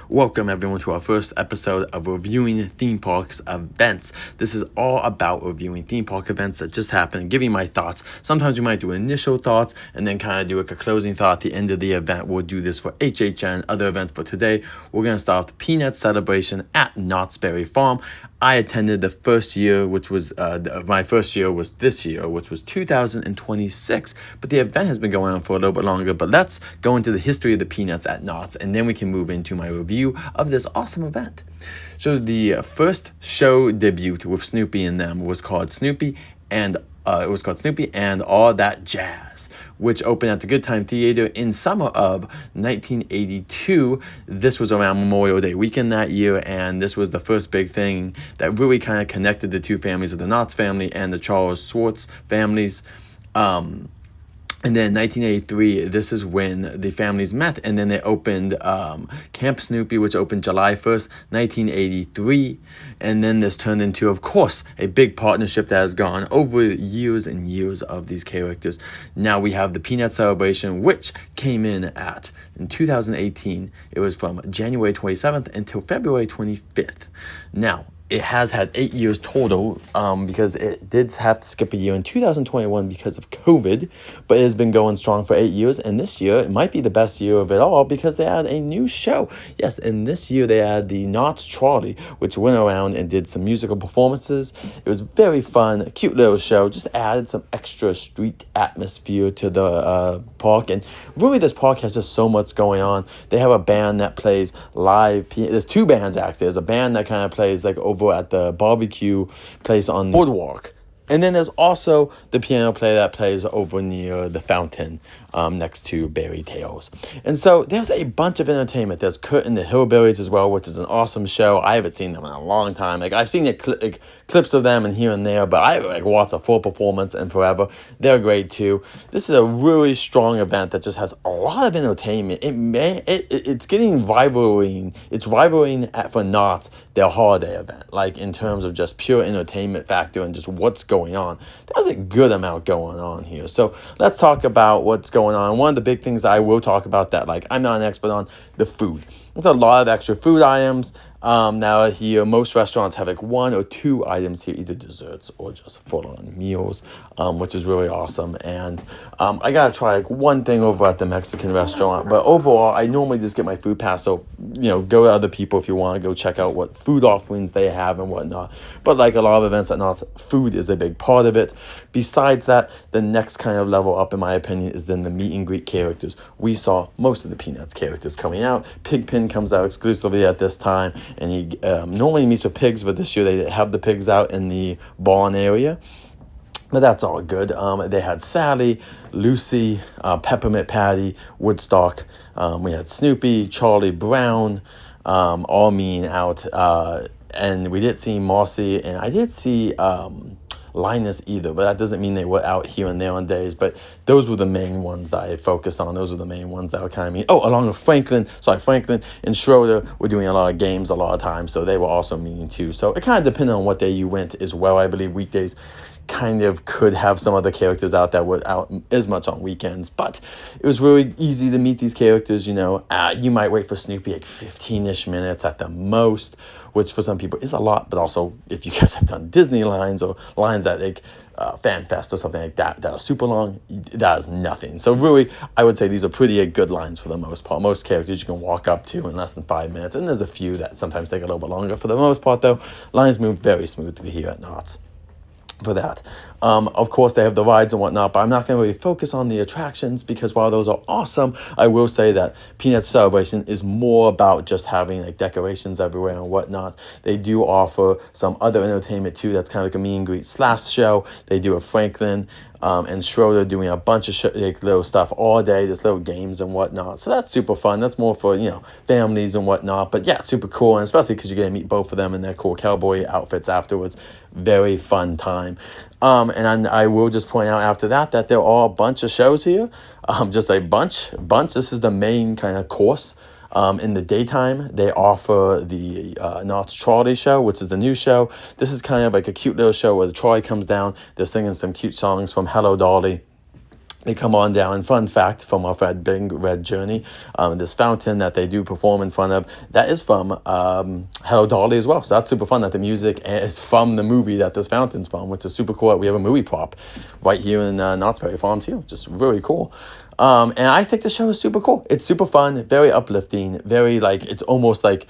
Welcome everyone to our first episode of Reviewing Theme Parks Events. This is all about reviewing theme park events that just happened and giving my thoughts. Sometimes we might do initial thoughts and then kind of do a closing thought at the end of the event. We'll do this for HHN, other events, but today we're going to start the Peanut Celebration at Knott's Berry Farm. I attended the first year, which was my first year was this year, which was 2026. But the event has been going on for a little bit longer. But let's go into the history of the Peanuts at Knott's, and then we can move into my review of this awesome event. So the first show debut with Snoopy and them was called Snoopy and All That Jazz, which opened at the Good Time Theater in summer of 1982. This was around Memorial Day weekend that year, and this was the first big thing that really kind of connected the two families of the Knotts family and the Charles Schwartz families. And then in 1983, this is when the families met, and then they opened Camp Snoopy, which opened July 1st, 1983. And then this turned into, of course, a big partnership that has gone over years and years of these characters. Now we have the Peanut Celebration, which came in 2018. It was from January 27th until February 25th. Now, it has had 8 years total because it did have to skip a year in 2021 because of COVID, but it has been going strong for 8 years. And this year, it might be the best year of it all because they had a new show. Yes, and this year they had the Knott's Charlie, which went around and did some musical performances. It was very fun, cute little show, just added some extra street atmosphere to the park. And really, this park has just so much going on. They have a band that plays live. There's two bands, actually. There's a band that kind of plays like over at the barbecue place on the boardwalk. And then there's also the piano player that plays over near the fountain next to Berry Tales. And so there's a bunch of entertainment. There's Kurt and the Hillbillies as well, which is an awesome show. I haven't seen them in a long time. I've seen clips of them and here and there, but I watched a full performance and forever. They're great too. This is a really strong event that just has a lot of entertainment. It's getting rivaling. It's rivaling for Knott's their holiday event, like in terms of just pure entertainment factor and just what's going on. There's a good amount going on here. So let's talk about what's going on. One of the big things I will talk about that, I'm not an expert on, the food. There's a lot of extra food items. Now here, most restaurants have one or two items here, either desserts or just full-on meals, which is really awesome. And I gotta try one thing over at the Mexican restaurant, but overall, I normally just get my food pass. So go to other people if you want to go check out what food offerings they have and whatnot. But like a lot of events at Knott's, food is a big part of it. Besides that, the next kind of level up, in my opinion, is then the meet and greet characters. We saw most of the Peanuts characters coming out. Pigpen comes out exclusively at this time, and he normally meets with pigs, but this year they have the pigs out in the barn area. But that's all good. They had Sally, Lucy, Peppermint Patty, Woodstock. We had Snoopy, Charlie Brown, all mean out. And we did see Marcy, and I did see Linus either, but that doesn't mean they were out here and there on days. But those were the main ones that I focused on. Those were the main ones that were kind of mean. Oh, along with Franklin and Schroeder were doing a lot of games a lot of times, so they were also mean too. So it kind of depended on what day you went as well. I believe weekdays kind of could have some other characters out that were out as much on weekends, but it was really easy to meet these characters. You might wait for Snoopy 15-ish minutes at the most, which for some people is a lot, but also if you guys have done Disney lines or lines at Fan Fest or something like that are super long, that is nothing. So really, I would say these are pretty good lines for the most part. Most characters you can walk up to in less than 5 minutes, and there's a few that sometimes take a little bit longer. For the most part, though, lines move very smoothly here at Knott's for that. Of course, they have the rides and whatnot, but I'm not going to really focus on the attractions because while those are awesome, I will say that Peanuts Celebration is more about just having decorations everywhere and whatnot. They do offer some other entertainment too. That's kind of like a meet and greet / show. They do a Franklin and Schroeder doing a bunch of little stuff all day, just little games and whatnot. So that's super fun. That's more for families and whatnot. But yeah, super cool, and especially because you're gonna meet both of them in their cool cowboy outfits afterwards. Very fun time. And I will just point out after that there are a bunch of shows here. Just a bunch. This is the main kind of course. In the daytime, they offer the Knott's Charlie show, which is the new show. This is kind of like a cute little show where the trolley comes down. They're singing some cute songs from Hello Dolly they come on down. And fun fact from our Fred Big Red Journey, this fountain that they do perform in front of, that is from Hello Dolly as well. So that's super fun that the music is from the movie that this fountain's from, which is super cool. We have a movie prop right here in Knott's Berry Farm too. Just really cool. And I think the show is super cool. It's super fun, very uplifting, very it's almost like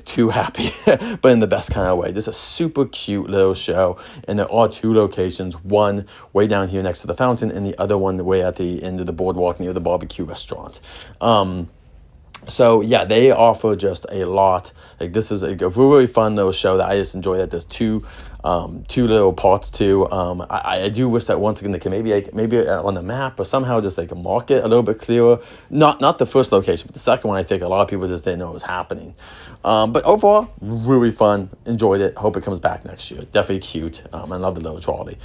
too happy, but in the best kind of way. This is a super cute little show, and there are two locations, one way down here next to the fountain, and the other one way at the end of the boardwalk near the barbecue restaurant. So yeah, they offer just a lot. This is a really fun little show that I just enjoy. That there's two little parts to. I do wish that once again they can maybe on the map or somehow just mark it a little bit clearer. Not the first location, but the second one. I think a lot of people just didn't know it was happening. But overall, really fun. Enjoyed it. Hope it comes back next year. Definitely cute. I love the little trolley.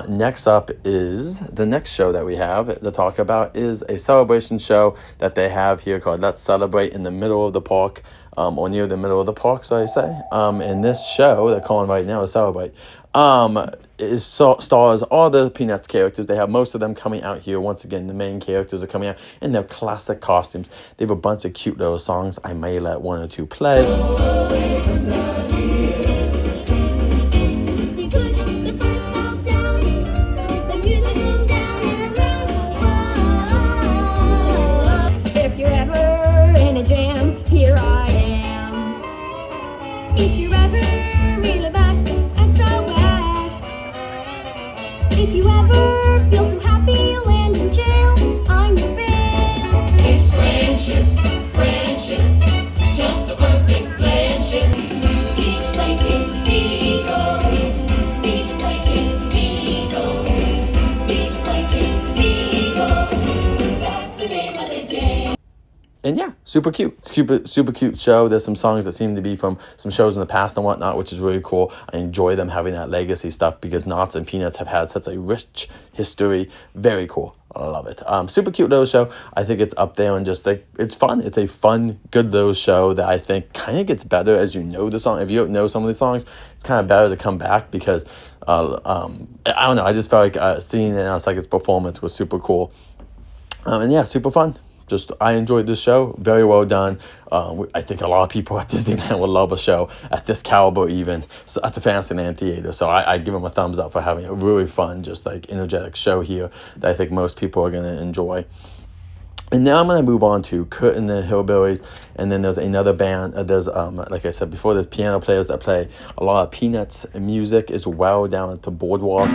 Next up is the next show that we have to talk about is a celebration show that they have here called Let's Celebrate in the middle of the park. Or near the middle of the park, so I say. And this show they're calling right now is Celebrate. Stars all the Peanuts characters. They have most of them coming out here. Once again, the main characters are coming out in their classic costumes. They have a bunch of cute little songs. I may let one or two play. If you're ever in a jam, here I am. If you ever relive us, SOS. If you ever feel so happy you land in jail, I'm your bail. It's friendship, just a perfect friendship. Each blanket, eagle. Each blanket, eagle. Each blanket, eagle. That's the name of the game. And yeah, super cute. It's super cute show. There's some songs that seem to be from some shows in the past and whatnot, which is really cool. I enjoy them having that legacy stuff because Knott's and Peanuts have had such a rich history. Very cool. I love it. Super cute little show. I think it's up there and just it's fun. It's a fun, good little show that I think kind of gets better as you know the song. If you don't know some of these songs, it's kind of better to come back because I don't know. I just felt like seeing it and its performance was super cool. And yeah, super fun. I enjoyed this show. Very well done. I think a lot of people at Disneyland would love a show at this caliber, even so at the Fantasyland Theater. So I give them a thumbs up for having a really fun, energetic show here that I think most people are going to enjoy. And now I'm going to move on to Kurt and the Hillbillies. And then there's another band. There's, like I said before, there's piano players that play a lot of Peanuts music as well down at the boardwalk.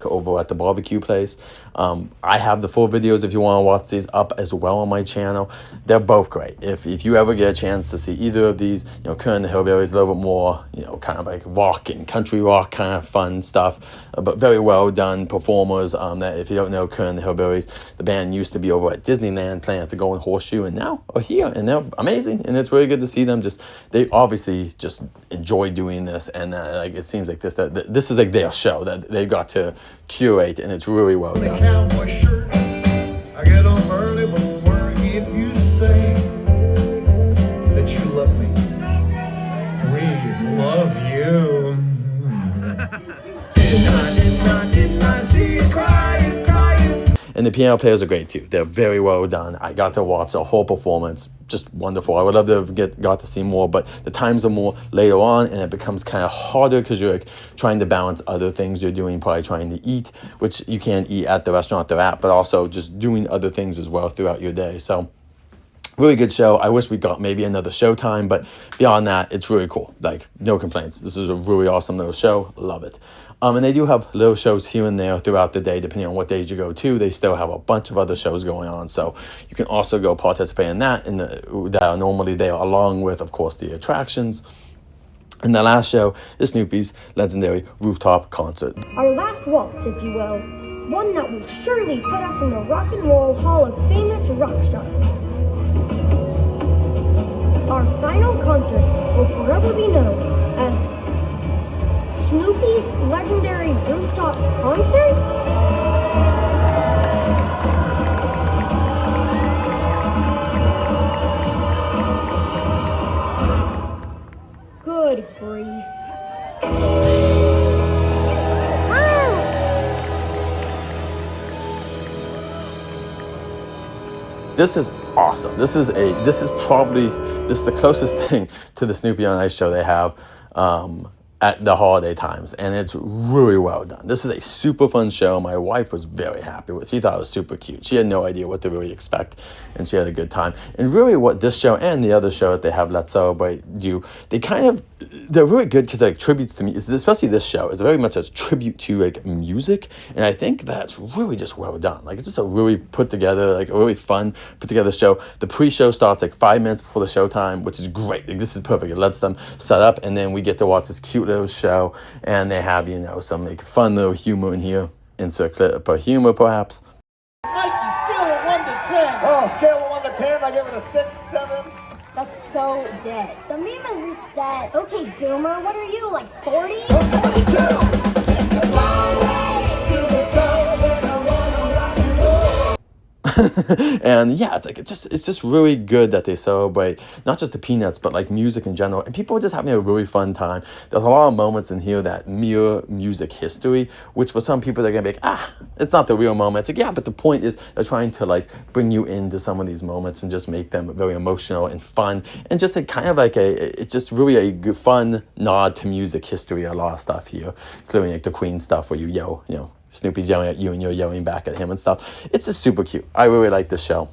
Over at the barbecue place. I have the full videos if you want to watch these up as well on my channel. They're both great. If you ever get a chance to see either of these, Kurt and the Hillbillies, a little bit more, kind of like rock and country rock kind of fun stuff, but very well done performers. That if you don't know Kurt and the Hillbillies, the band used to be over at Disneyland playing at the Golden Horseshoe, and now are here, and they're amazing, and it's really good to see them. They obviously just enjoy doing this, and it seems like this is like their show that they got to curate, and it's really well done. Cowboy shirt, I get on early before if you say that you love me. We love you. Didn't I see you crying? And the piano players are great too. They're very well done. I got to watch a whole performance. Just wonderful. I would love to have got to see more, but the times are more later on, and it becomes kind of harder because you're trying to balance other things you're doing, probably trying to eat, which you can't eat at the restaurant they're at, but also just doing other things as well throughout your day. So really good show. I wish we got maybe another showtime, but beyond that, it's really cool. No complaints. This is a really awesome little show. Love it. And they do have little shows here and there throughout the day, depending on what days you go to. They still have a bunch of other shows going on, so you can also go participate in that. That are normally there, along with, of course, the attractions. And the last show is Snoopy's legendary rooftop concert. Our last waltz, if you will, one that will surely put us in the Rock and Roll Hall of Famous Rock Stars. Our final concert will forever be known as Snoopy's legendary rooftop concert? This is awesome. This is the closest thing to the Snoopy on Ice show they have at the holiday times, and it's really well done. This is a super fun show. My wife was very happy with it. She thought it was super cute. She had no idea what to really expect, and she had a good time. And really what this show and the other show that they have, Let's Celebrate, do, they're really good because they're like tributes to me, especially this show is very much a tribute to like music, and I think that's really just well done. Like, it's just a really put together, like a really fun put together show. The pre-show starts like 5 minutes before the show time, which is great. Like, this is perfect. It lets them set up, and then we get to watch this cute little show, and they have, some like fun little humor in here. Insert clip of humor, perhaps. Mikey, scale of 1 to 10. Oh, scale of 1 to 10, I give it a 6, 7. That's so dead. The meme is reset. Okay, boomer, what are you, like 40? I'm 22. It's a long way to the top, and I wanna rock and roll. And yeah, it's just really good that they celebrate not just the Peanuts, but like music in general, and people are just having a really fun time. There's a lot of moments in here that mirror music history, which for some people they're gonna be like, it's not the real moment. It's like, yeah, but the point is they're trying to like bring you into some of these moments and just make them very emotional and fun, and just it's just really a good, fun nod to music history. A lot of stuff here, including like the Queen stuff where you yell, Snoopy's yelling at you and you're yelling back at him and stuff. It's just super cute. I really like this show.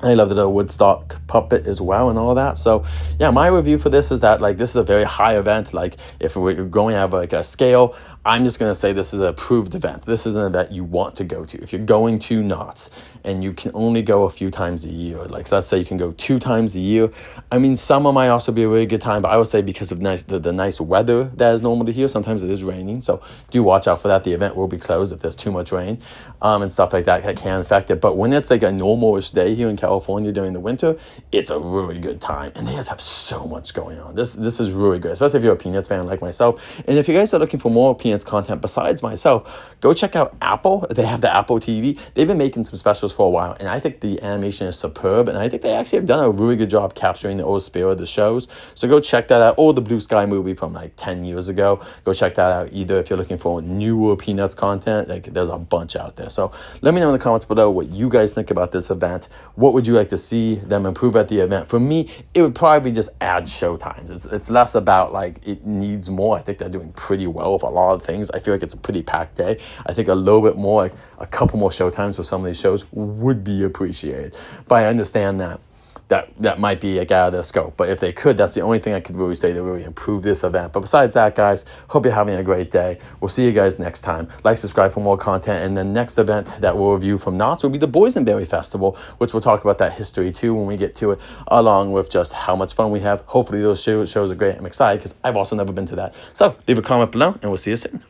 I love the little Woodstock puppet as well and all that. So yeah, my review for this is that like this is a very high event. Like if we're going to have like a scale, I'm just going to say this is an approved event. This is an event you want to go to. If you're going to Knott's and you can only go a few times a year, like let's say you can go 2 times a year. I mean, summer might also be a really good time, but I would say because of the nice weather that is normally here, sometimes it is raining. So do watch out for that. The event will be closed if there's too much rain and stuff like that can affect it. But when it's like a normal-ish day here in California during the winter, it's a really good time. And they just have so much going on. This is really good, especially if you're a Peanuts fan like myself. And if you guys are looking for more Peanuts content besides myself, go check out Apple. They have the Apple TV. They've been making some specials for a while, and I think the animation is superb, and I think they actually have done a really good job capturing the old spirit of the shows. So go check that out, or the Blue Sky movie from like 10 years ago. Go check that out either if you're looking for newer Peanuts content. Like there's a bunch out there. So let me know in the comments below what you guys think about this event. What would you like to see them improve at the event? For me, it would probably just add show times. It's less about like it needs more. I think they're doing pretty well with a lot of things. I feel like it's a pretty packed day. I think a little bit more, like a couple more show times for some of these shows would be appreciated. But I understand that might be like out of their scope. But if they could, that's the only thing I could really say to really improve this event. But besides that, guys, hope you're having a great day. We'll see you guys next time. Like, subscribe for more content. And the next event that we'll review from Knott's will be the Boysenberry Festival, which we'll talk about that history too when we get to it, along with just how much fun we have. Hopefully those shows are great. I'm excited because I've also never been to that. So leave a comment below and we'll see you soon.